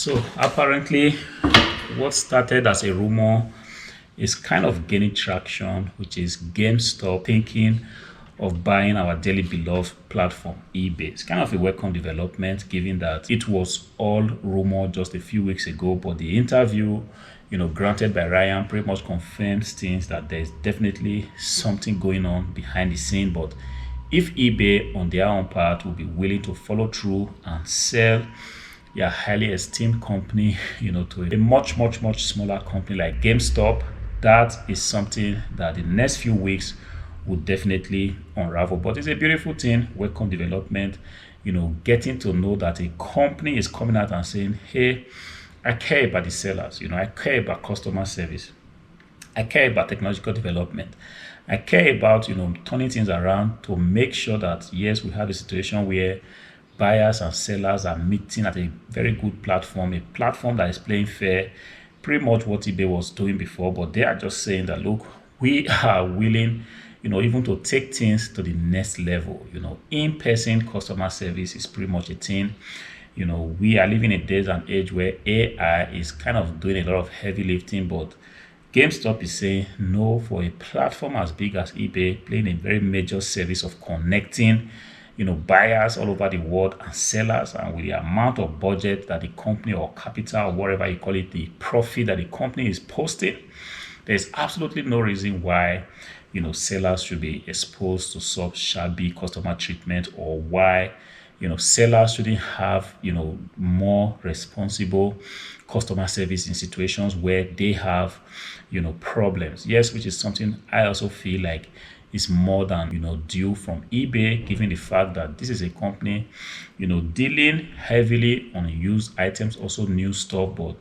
So apparently, what started as a rumor is kind of gaining traction, which is Gamestop thinking of buying our daily beloved platform, eBay. It's kind of a welcome development, given that it was all rumor just a few weeks ago, but the interview, granted by Ryan, pretty much confirms things that there's definitely something going on behind the scene. But if eBay, on their own part, will be willing to follow through and sell your highly esteemed company, to a much, much, much smaller company like GameStop, that is something that the next few weeks would definitely unravel. But it's a beautiful thing, welcome development, getting to know that a company is coming out and saying, hey, I care about the sellers, I care about customer service. I care about technological development. I care about turning things around to make sure that yes, we have a situation where buyers and sellers are meeting at a very good platform, a platform that is playing fair, pretty much what eBay was doing before, but they are just saying that look, we are willing, even to take things to the next level. In-person customer service is pretty much a thing. We are living in days and age where AI is kind of doing a lot of heavy lifting, but GameStop is saying no for a platform as big as eBay, playing a very major service of connecting, buyers all over the world and sellers, and with the amount of budget that the company or capital or whatever you call it, the profit that the company is posting, there's absolutely no reason why sellers should be exposed to such shabby customer treatment, or why sellers shouldn't have more responsible customer service in situations where they have problems. Yes, which is something I also feel like is more than due from eBay, given the fact that this is a company dealing heavily on used items, also new stuff. But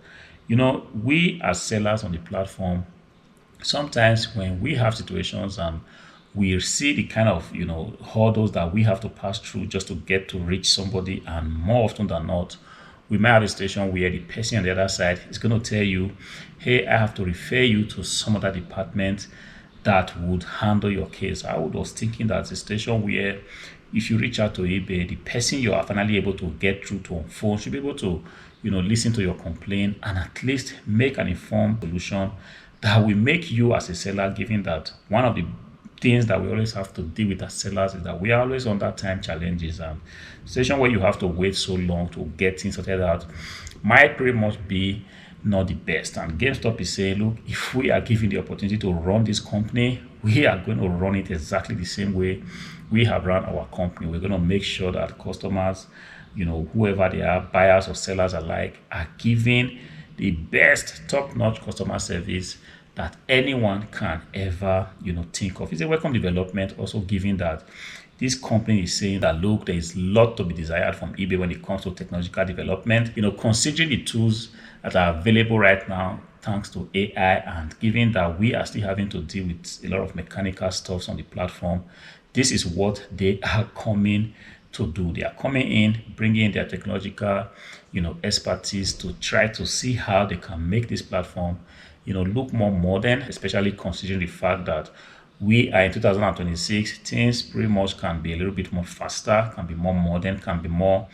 we as sellers on the platform, sometimes when we have situations and we see the kind of hurdles that we have to pass through just to get to reach somebody, and more often than not, we might have a situation where the person on the other side is going to tell you, hey, I have to refer you to some other department that would handle your case. I was thinking that's a situation where if you reach out to eBay, the person you are finally able to get through to on phone should be able to listen to your complaint and at least make an informed solution that will make you as a seller, given that one of the things that we always have to deal with as sellers is that we are always under time challenges, and situation where you have to wait so long to get things sorted out might pretty much be not the best. And GameStop is saying, look, if we are given the opportunity to run this company, we are going to run it exactly the same way we have run our company. We're going to make sure that customers, whoever they are, buyers or sellers alike, are given the best top-notch customer service that anyone can ever think of. It's a welcome development, also given that this company is saying that look, there is a lot to be desired from eBay when it comes to technological development. Considering the tools that are available right now thanks to AI, and given that we are still having to deal with a lot of mechanical stuff on the platform, this is what they are coming to do. They are coming in, bringing in their technological expertise to try to see how they can make this platform look more modern, especially considering the fact that we are in 2026. Things pretty much can be a little bit more faster, can be more modern, can be more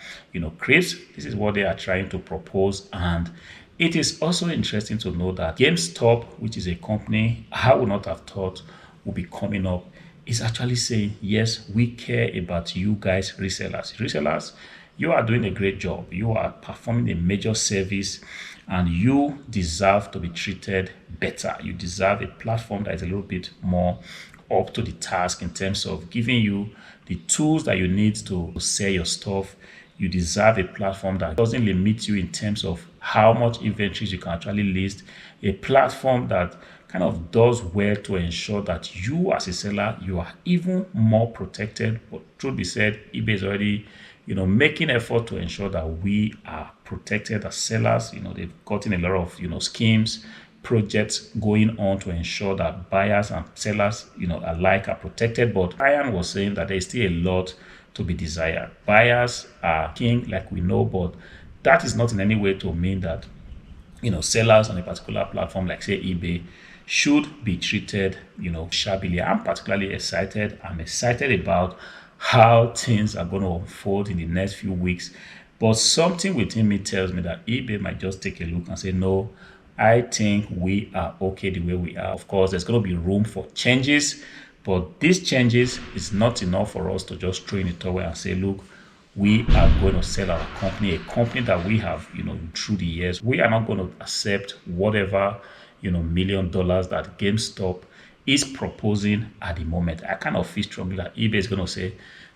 crisp. This is what they are trying to propose. And it is also interesting to know that GameStop, which is a company I would not have thought would be coming up, is actually saying, yes, we care about you guys, resellers. Resellers, you are doing a great job. You are performing a major service, and you deserve to be treated better. You deserve a platform that is a little bit more up to the task in terms of giving you the tools that you need to sell your stuff. You deserve a platform that doesn't limit you in terms of how much inventories you can actually list. A platform that kind of does well to ensure that you as a seller, you are even more protected. But truth be said, eBay is already making effort to ensure that we are protected as sellers. They've gotten a lot of schemes, projects going on to ensure that buyers and sellers alike are protected. But Ryan was saying that there's still a lot to be desired. Buyers are king, like we know, but that is not in any way to mean that sellers on a particular platform like say eBay should be treated shabbily. I'm particularly excited. I'm excited about how things are going to unfold in the next few weeks, But something within me tells me that eBay might just take a look and say, no, I think we are okay the way we are. Of course, there's going to be room for changes, but these changes is not enough for us to just throw in the towel and say, look, we are going to sell our company, a company that we have, through the years. We are not going to accept whatever, $1 million that GameStop is proposing at the moment. I kind of feel strongly that eBay is going to say,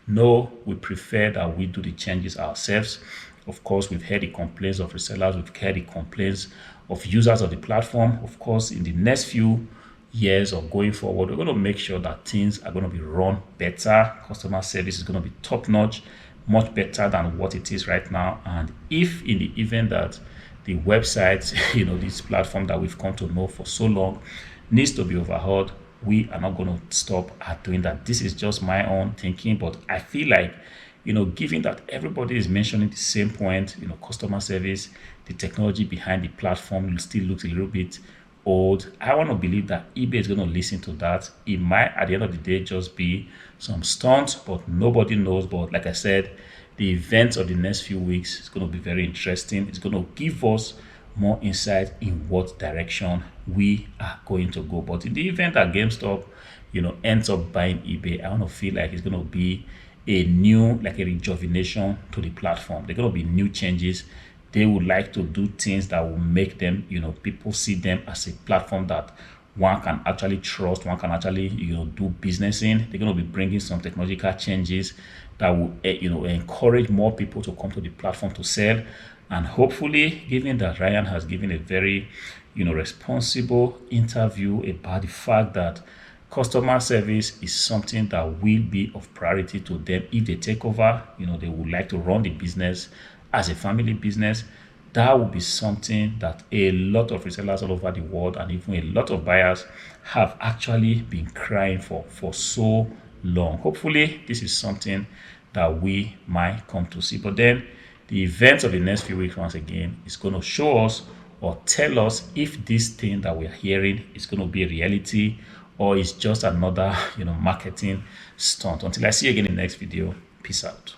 no, we prefer that we do the changes ourselves. Of course, we've heard the complaints of resellers, we've heard the complaints of users of the platform. Of course, in the next few years or going forward, we're going to make sure that things are going to be run better. Customer service is going to be top notch, much better than what it is right now. And if in the event that the website, this platform that we've come to know for so long needs to be overhauled, we are not going to stop at doing that. This is just my own thinking, but I feel like, given that everybody is mentioning the same point, customer service, the technology behind the platform still looks a little bit old. I want to believe that eBay is going to listen to that. It might, at the end of the day, just be some stunts, but nobody knows. But like I said, the events of the next few weeks is going to be very interesting. It's going to give us more insight in what direction we are going to go. But in the event that GameStop, ends up buying eBay, I want to feel like it's going to be a new, like a rejuvenation to the platform. There are going to be new changes. They would like to do things that will make them, people see them as a platform that one can actually trust, one can actually, do business in. They're going to be bringing some technological changes that will, encourage more people to come to the platform to sell. And hopefully, given that Ryan has given a very, responsible interview about the fact that customer service is something that will be of priority to them if they take over. They would like to run the business as a family business. That would be something that a lot of resellers all over the world and even a lot of buyers have actually been crying for so long. Hopefully, this is something that we might come to see. But then the events of the next few weeks, once again, is going to show us or tell us if this thing that we're hearing is going to be a reality or is just another, marketing stunt. Until I see you again in the next video, peace out.